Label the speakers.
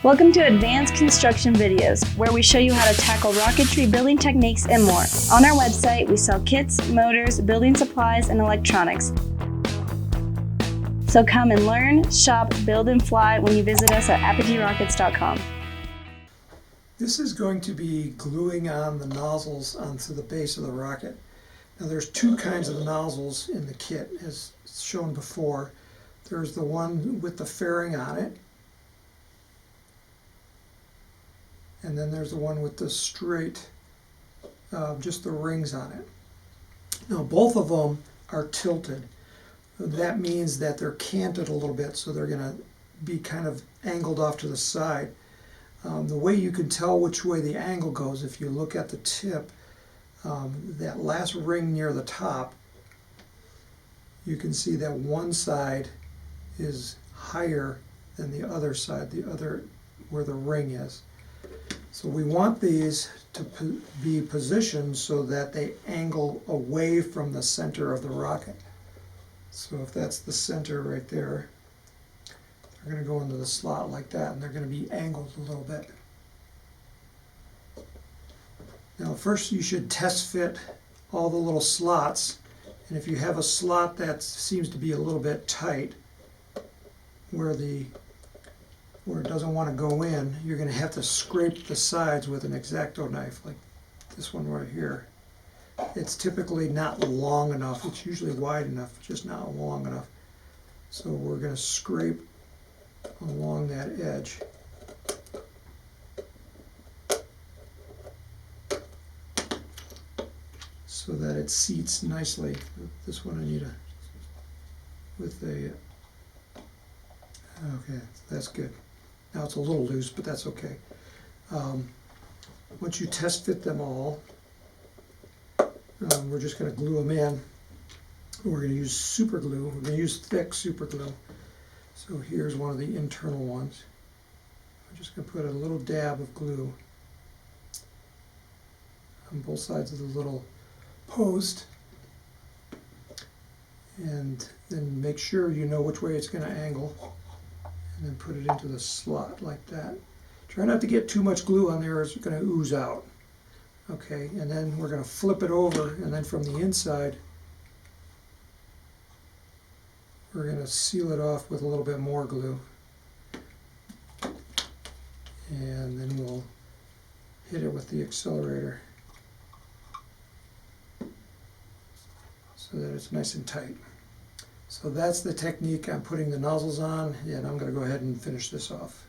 Speaker 1: Welcome to Advanced Construction Videos, where we show you how to tackle rocketry building techniques and more. On our website, we sell kits, motors, building supplies, and electronics. So come and learn, shop, build, and fly when you visit us at apogeerockets.com.
Speaker 2: This is going to be gluing on the nozzles onto the base of the rocket. Now there's two kinds of nozzles in the kit, as shown before. There's the one with the fairing on it, and then there's the one with the straight, just the rings on it. Now both of them are tilted. That means that they're canted a little bit, so they're going to be kind of angled off to the side. The way you can tell which way the angle goes, if you look at the tip, that last ring near the top, you can see that one side is higher than the other side, where the ring is. So we want these to be positioned so that they angle away from the center of the rocket. So if that's the center right there, they're going to go into the slot like that, and they're going to be angled a little bit. Now first you should test fit all the little slots, and if you have a slot that seems to be a little bit tight, where it doesn't want to go in, you're going to have to scrape the sides with an X-Acto knife, like this one right here. It's typically not long enough. It's usually wide enough, just not long enough. So we're going to scrape along that edge. So that it seats nicely. This one I need okay, that's good. Now it's a little loose, but that's okay. Once you test fit them all, we're just going to glue them in. We're going to use super glue. We're going to use thick super glue. So here's one of the internal ones. I'm just going to put a little dab of glue on both sides of the little post, and then make sure you know which way it's going to angle, and then put it into the slot like that. Try not to get too much glue on there, or it's going to ooze out. Okay, and then we're going to flip it over, and then from the inside we're going to seal it off with a little bit more glue, and then we'll hit it with the accelerator so that it's nice and tight. So that's the technique I'm putting the nozzles on, and I'm going to go ahead and finish this off.